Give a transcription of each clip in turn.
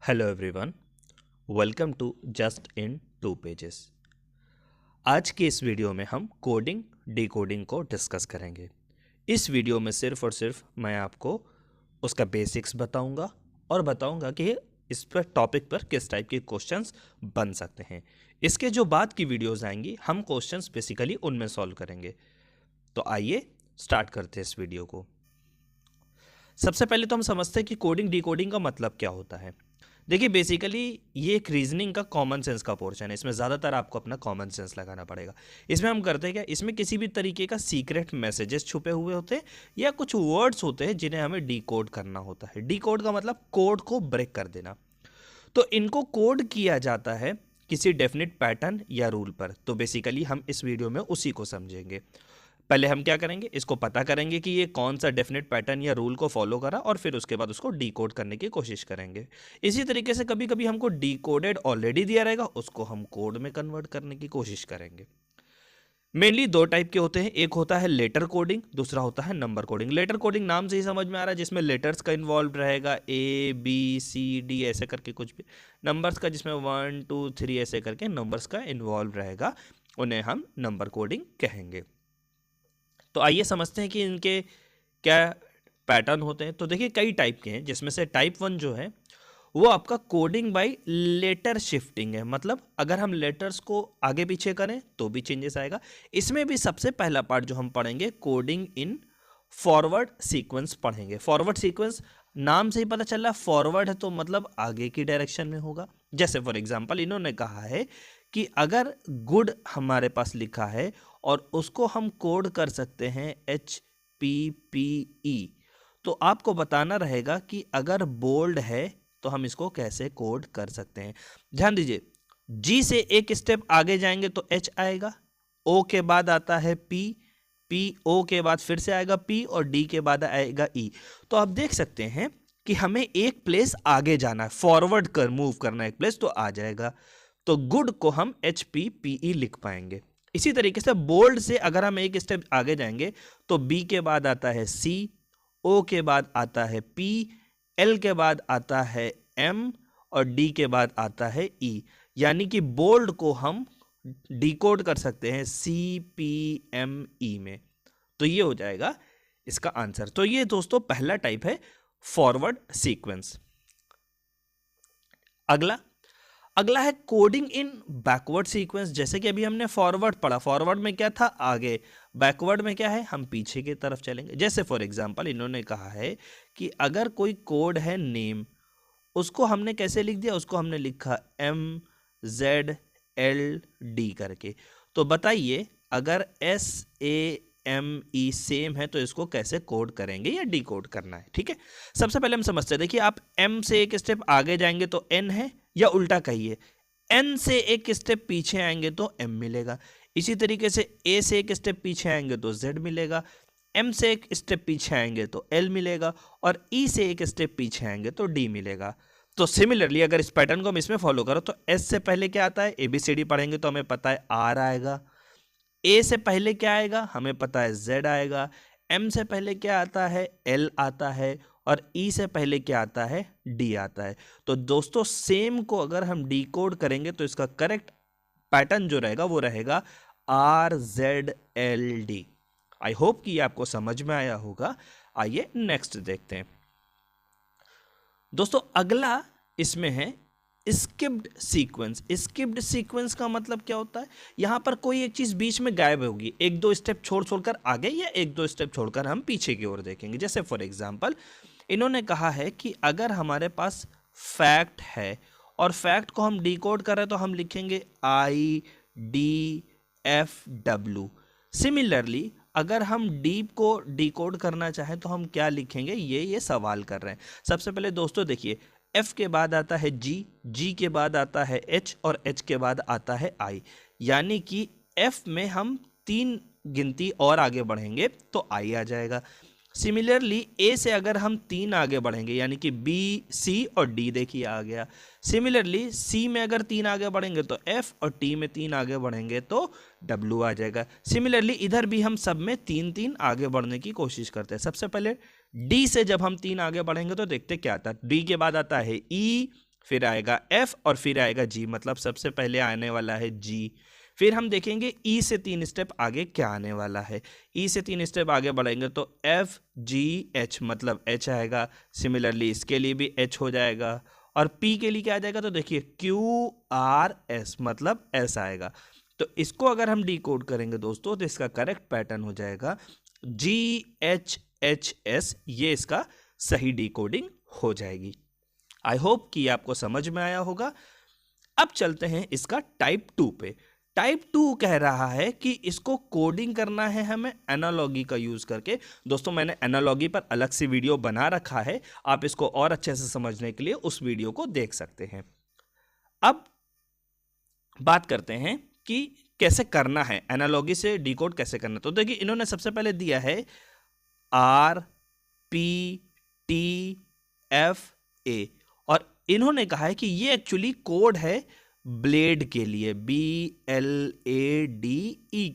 Hello everyone, welcome to just in 2 pages. आज के इस वीडियो में हम कोडिंग डिकोडिंग को डिस्कस करेंगे। इस वीडियो में सिर्फ और सिर्फ मैं आपको उसका बेसिक्स बताऊंगा और बताऊंगा कि इस पर टॉपिक पर किस टाइप के क्वेश्चंस बन सकते हैं। इसके जो बाद की वीडियोस आएंगी हम क्वेश्चंस बेसिकली उनमें सॉल्व करेंगे। तो आइए स्टार्ट करते हैं इस वीडियो को। सबसे पहले तो हम समझते हैं कि कोडिंग डिकोडिंग का मतलब क्या होता है। देखिए बेसिकली ये एक रीजनिंग का कॉमन सेंस का पोर्शन है। इसमें ज़्यादातर आपको अपना कॉमन सेंस लगाना पड़ेगा। इसमें हम करते हैं क्या, इसमें किसी भी तरीके का सीक्रेट मैसेजेस छुपे हुए होते हैं या कुछ वर्ड्स होते हैं जिन्हें हमें डिकोड करना होता है। डिकोड का मतलब कोड को ब्रेक कर देना। तो इनको कोड किया जाता है किसी डेफिनेट पैटर्न या रूल पर। तो बेसिकली हम इस वीडियो में उसी को समझेंगे। पहले हम क्या करेंगे, इसको पता करेंगे कि ये कौन सा डेफिनेट पैटर्न या रूल को फॉलो करा और फिर उसके बाद उसको डिकोड करने की कोशिश करेंगे। इसी तरीके से कभी कभी हमको डिकोडेड ऑलरेडी दिया रहेगा, उसको हम कोड में कन्वर्ट करने की कोशिश करेंगे। मेनली 2 टाइप के होते हैं, एक होता है लेटर कोडिंग, दूसरा होता है नंबर कोडिंग। लेटर कोडिंग नाम से ही समझ में आ रहा है, जिसमें लेटर्स का इन्वॉल्व रहेगा, A B C D ऐसे करके कुछ भी। नंबर्स का जिसमें 1 2 3 ऐसे करके नंबर्स का इन्वॉल्व रहेगा, उन्हें हम नंबर कोडिंग कहेंगे। तो आइए समझते हैं कि इनके क्या पैटर्न होते हैं। तो देखिए कई टाइप के हैं, जिसमें से टाइप 1 जो है वो आपका कोडिंग बाय लेटर शिफ्टिंग है। मतलब अगर हम लेटर्स को आगे पीछे करें तो भी चेंजेस आएगा। इसमें भी सबसे पहला पार्ट जो हम पढ़ेंगे कोडिंग इन फॉरवर्ड सीक्वेंस पढ़ेंगे। फॉरवर्ड सीक्वेंस नाम से ही पता चल रहा है, फॉरवर्ड है तो मतलब आगे की डायरेक्शन में होगा। जैसे फॉर एग्जांपल इन्होंने कहा है कि अगर गुड हमारे पास लिखा है और उसको हम कोड कर सकते हैं HPPE, तो आपको बताना रहेगा कि अगर बोल्ड है तो हम इसको कैसे कोड कर सकते हैं। ध्यान दीजिए, G से एक स्टेप आगे जाएंगे तो H आएगा, O के बाद आता है P, O के बाद फिर से आएगा P और D के बाद आएगा E। तो आप देख सकते हैं कि हमें एक प्लेस आगे जाना है, फॉरवर्ड कर मूव करना है एक प्लेस, तो आ जाएगा। तो गुड को हम HPPE लिख पाएंगे। इसी तरीके से बोल्ड से अगर हम एक स्टेप आगे जाएंगे तो B के बाद आता है C, O के बाद आता है P, L के बाद आता है M और D के बाद आता है E। यानी कि बोल्ड को हम डिकोड कर सकते हैं CPME में। तो ये हो जाएगा इसका आंसर। तो ये दोस्तों पहला टाइप है फॉरवर्ड सीक्वेंस। अगला है कोडिंग इन बैकवर्ड सीक्वेंस। जैसे कि अभी हमने फॉरवर्ड पढ़ा, फॉरवर्ड में क्या था आगे, बैकवर्ड में क्या है हम पीछे की तरफ चलेंगे। जैसे फॉर एग्जांपल इन्होंने कहा है कि अगर कोई कोड है नेम, उसको हमने कैसे लिख दिया, उसको हमने लिखा MZLD करके। तो बताइए अगर SAME सेम है तो इसको कैसे कोड करेंगे या डिकोड करना है। ठीक है, सबसे पहले हम समझते हैं। देखिए आप M से एक स्टेप आगे जाएंगे तो N है, या उल्टा कहिए N से एक स्टेप पीछे आएंगे तो M मिलेगा। इसी तरीके से A से एक स्टेप पीछे आएंगे तो Z मिलेगा, M से एक स्टेप पीछे आएंगे तो L मिलेगा और E से एक स्टेप पीछे आएंगे तो D मिलेगा। तो सिमिलरली अगर इस पैटर्न को हम इसमें फॉलो करो तो S से पहले क्या आता है, ABCD पढ़ेंगे तो हमें पता है R आएगा। A से पहले क्या आएगा, हमें पता है Z आएगा। M से पहले क्या आता है, L आता है और E से पहले क्या आता है, D आता है। तो दोस्तों सेम को अगर हम डिकोड करेंगे तो इसका करेक्ट पैटर्न जो रहेगा वो रहेगा RZLD। आई होप कि ये आपको समझ में आया होगा। आइए नेक्स्ट देखते हैं दोस्तों। अगला इसमें है स्किप्ड सीक्वेंस। स्किप्ड सीक्वेंस का मतलब क्या होता है, यहां पर कोई एक चीज बीच में गायब होगी, एक दो स्टेप छोड़कर आगे या एक दो स्टेप छोड़कर हम पीछे की ओर देखेंगे। जैसे फॉर एग्जांपल इन्होंने कहा है कि अगर हमारे पास फैक्ट है और फैक्ट को हम डिकोड कर रहे हैं तो हम लिखेंगे IDFW। सिमिलरली अगर हम डीप को डिकोड करना चाहें तो हम क्या लिखेंगे, ये सवाल कर रहे हैं। सबसे पहले दोस्तों देखिए, F के बाद आता है G के बाद आता है H और H के बाद आता है I। यानी कि F में हम 3 गिनती और आगे बढ़ेंगे तो I आ जाएगा। सिमिलरली A से अगर हम 3 आगे बढ़ेंगे यानी कि B, C और D, देखिए आ गया। सिमिलरली C में अगर 3 आगे बढ़ेंगे तो F और T में 3 आगे बढ़ेंगे तो W आ जाएगा। सिमिलरली इधर भी हम सब में 3 आगे बढ़ने की कोशिश करते हैं। सबसे पहले D से जब हम 3 आगे बढ़ेंगे तो देखते क्या आता है, D के बाद आता है E, फिर आएगा F और फिर आएगा G, मतलब सबसे पहले आने वाला है G। फिर हम देखेंगे E से 3 स्टेप आगे क्या आने वाला है। E से 3 स्टेप आगे बढ़ेंगे तो F G H, मतलब H आएगा। सिमिलरली इसके लिए भी H हो जाएगा। और P के लिए क्या आ जाएगा, तो देखिए Q R S, मतलब S आएगा। तो इसको अगर हम डिकोड करेंगे दोस्तों तो इसका करेक्ट पैटर्न हो जाएगा G H H S, ये इसका सही डिकोडिंग हो जाएगी। आई होप कि आपको समझ में आया होगा। अब चलते हैं इसका टाइप 2 पे। टाइप 2 कह रहा है कि इसको कोडिंग करना है हमें एनालॉगी का यूज करके। दोस्तों मैंने एनालॉगी पर अलग से वीडियो बना रखा है, आप इसको और अच्छे से समझने के लिए उस वीडियो को देख सकते हैं। अब बात करते हैं कि कैसे करना है, एनालॉगी से डिकोड कैसे करना है। तो देखिए इन्होंने सबसे पहले दिया है R P T F A, और इन्होंने कहा है कि ये एक्चुअली कोड है ब्लेड के लिए, BLADE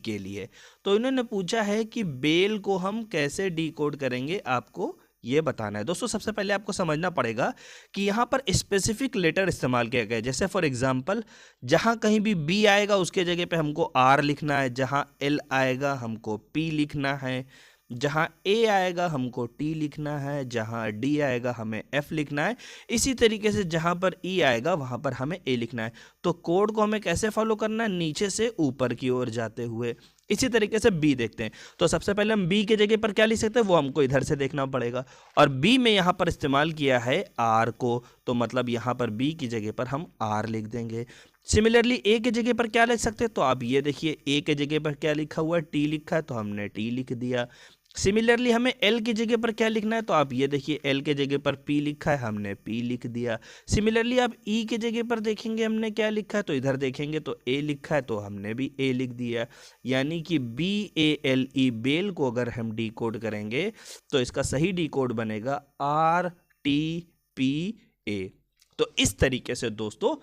के लिए। तो इन्होंने पूछा है कि बेल को हम कैसे डिकोड करेंगे, आपको ये बताना है। दोस्तों सबसे पहले आपको समझना पड़ेगा कि यहाँ पर स्पेसिफिक लेटर इस्तेमाल किया गया है। जैसे फॉर एग्जांपल जहाँ कहीं भी B आएगा उसके जगह पे हमको R लिखना है, जहाँ L आएगा हमको P लिखना है, जहाँ A आएगा हमको T लिखना है, जहाँ D आएगा हमें F लिखना है। इसी तरीके से जहाँ पर E आएगा वहाँ पर हमें A लिखना है। तो कोड को हमें कैसे फॉलो करना है, नीचे से ऊपर की ओर जाते हुए। इसी तरीके से B देखते हैं, तो सबसे पहले हम B के जगह पर क्या लिख सकते हैं वो हमको इधर से देखना पड़ेगा। और B में यहाँ पर इस्तेमाल किया है R को, तो मतलब यहाँ पर B की जगह पर हम R लिख देंगे। सिमिलरली A के जगह पर क्या लिख सकते हैं, तो आप ये देखिए A के जगह पर क्या लिखा हुआ है, T लिखा है, तो हमने T लिख दिया। सिमिलरली हमें L की जगह पर क्या लिखना है, तो आप ये देखिए L के जगह पर P लिखा है, हमने P लिख दिया। सिमिलरली आप E के जगह पर देखेंगे हमने क्या लिखा है, तो इधर देखेंगे तो A लिखा है, तो हमने भी A लिख दिया। यानी कि BALE, बेल को अगर हम डिकोड करेंगे तो इसका सही डिकोड बनेगा RTPA। तो इस तरीके से दोस्तों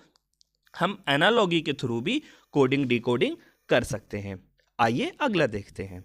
हम एनालॉगी के थ्रू भी कोडिंग डिकोडिंग कर सकते हैं। आइए अगला देखते हैं।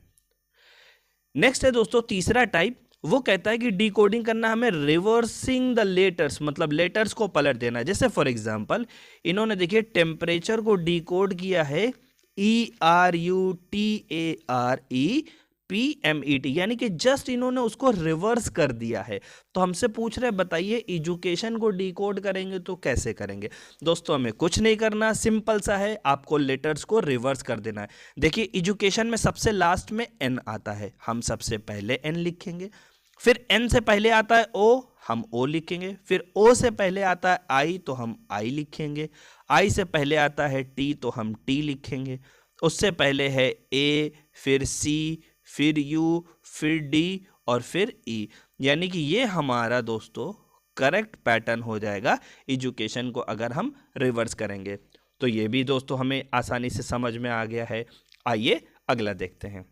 नेक्स्ट है दोस्तों तीसरा टाइप, वो कहता है कि डिकोडिंग करना हमें रिवर्सिंग द लेटर्स, मतलब लेटर्स को पलट देना। जैसे फॉर एग्जांपल इन्होंने देखिए टेम्परेचर को डिकोड किया है ERUTAREPMET, यानी कि जस्ट इन्होंने उसको रिवर्स कर दिया है। तो हमसे पूछ रहे बताइए एजुकेशन को डिकोड करेंगे तो कैसे करेंगे। दोस्तों हमें कुछ नहीं करना, सिंपल सा है, आपको लेटर्स को रिवर्स कर देना है। देखिए एजुकेशन में सबसे लास्ट में N आता है, हम सबसे पहले N लिखेंगे। फिर N से पहले आता है O, हम O लिखेंगे। फिर O से पहले आता है I, तो हम I लिखेंगे। I से पहले आता है T, तो हम T लिखेंगे। उससे पहले है A, फिर C, फिर U, फिर D और फिर E। यानी कि ये हमारा दोस्तों करेक्ट पैटर्न हो जाएगा एजुकेशन को अगर हम रिवर्स करेंगे। तो ये भी दोस्तों हमें आसानी से समझ में आ गया है। आइए अगला देखते हैं।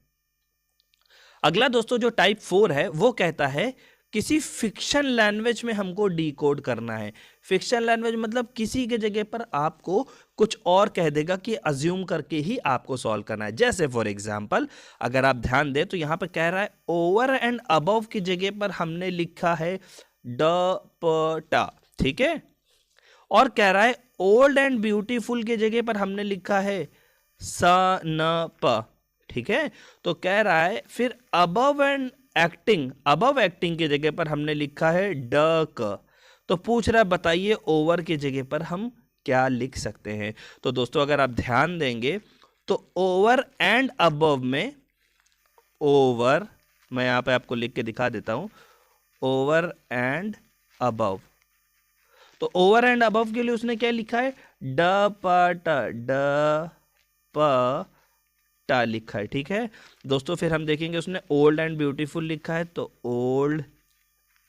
अगला दोस्तों जो टाइप 4 है वो कहता है किसी फिक्शन लैंग्वेज में हमको डिकोड करना है। फिक्शन लैंग्वेज मतलब किसी के जगह पर आपको कुछ और कह देगा कि अज्यूम करके ही आपको सॉल्व करना है। जैसे फॉर एग्जांपल अगर आप ध्यान दें तो यहाँ पर कह रहा है ओवर एंड अबव की जगह पर हमने लिखा है ड-प-टा, ठीक है। और कह रहा है ओल्ड एंड ब्यूटीफुल की जगह पर हमने लिखा है स-न-प, ठीक है। तो कह रहा है फिर above and acting, above acting की जगह पर हमने लिखा है ड-क। तो पूछ रहा है बताइए ओवर की जगह पर हम क्या लिख सकते हैं। तो दोस्तों अगर आप ध्यान देंगे तो ओवर एंड अबव में, ओवर मैं यहाँ पे आपको लिख के दिखा देता हूँ, ओवर एंड अबव। तो ओवर एंड अबव के लिए उसने क्या लिखा है ड-प-ट, ड-प-ट लिखा है, ठीक है दोस्तों। फिर हम देखेंगे उसने ओल्ड एंड ब्यूटीफुल लिखा है, तो old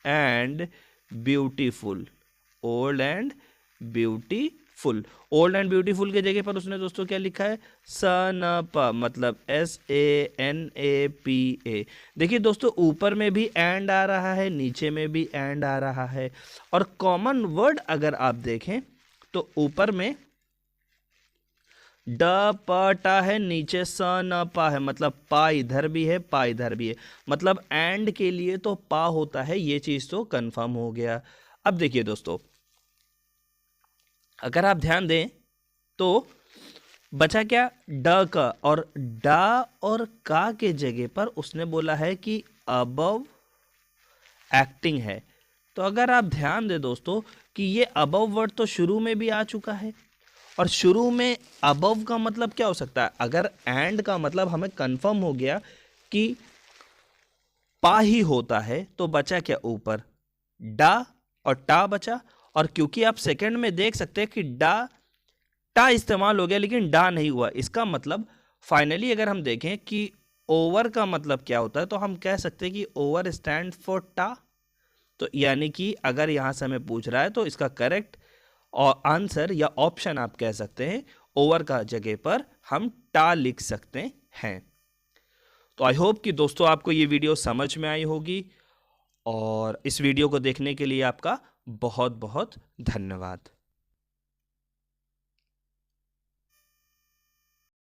and beautiful, old and beautiful. Old and beautiful के जगह पर उसने दोस्तों क्या लिखा है स-न-प, मतलब SANAPA। देखिए दोस्तों ऊपर में भी एंड आ रहा है, नीचे में भी एंड आ रहा है। और कॉमन वर्ड अगर आप देखें तो ऊपर में ड-प-टा है, नीचे स-न-पा है, मतलब पा इधर भी है पा इधर भी है, मतलब एंड के लिए तो पा होता है। ये चीज तो कंफर्म हो गया। अब देखिए दोस्तों अगर आप ध्यान दें तो बचा क्या, ड का, और डा और का के जगह पर उसने बोला है कि अबव एक्टिंग है। तो अगर आप ध्यान दें दोस्तों कि ये अबव वर्ड तो शुरू में भी आ चुका है, और शुरू में अबव का मतलब क्या हो सकता है, अगर एंड का मतलब हमें कंफर्म हो गया कि पा ही होता है, तो बचा क्या ऊपर, डा और टा बचा। और क्योंकि आप सेकंड में देख सकते हैं कि डा टा इस्तेमाल हो गया लेकिन डा नहीं हुआ, इसका मतलब फाइनली अगर हम देखें कि ओवर का मतलब क्या होता है, तो हम कह सकते हैं कि ओवर स्टैंड फॉर टा। तो यानी कि अगर यहाँ से हमें पूछ रहा है तो इसका करेक्ट और आंसर या ऑप्शन आप कह सकते हैं ओवर का जगह पर हम टा लिख सकते हैं। तो आई होप कि दोस्तों आपको ये वीडियो समझ में आई होगी, और इस वीडियो को देखने के लिए आपका बहुत बहुत धन्यवाद।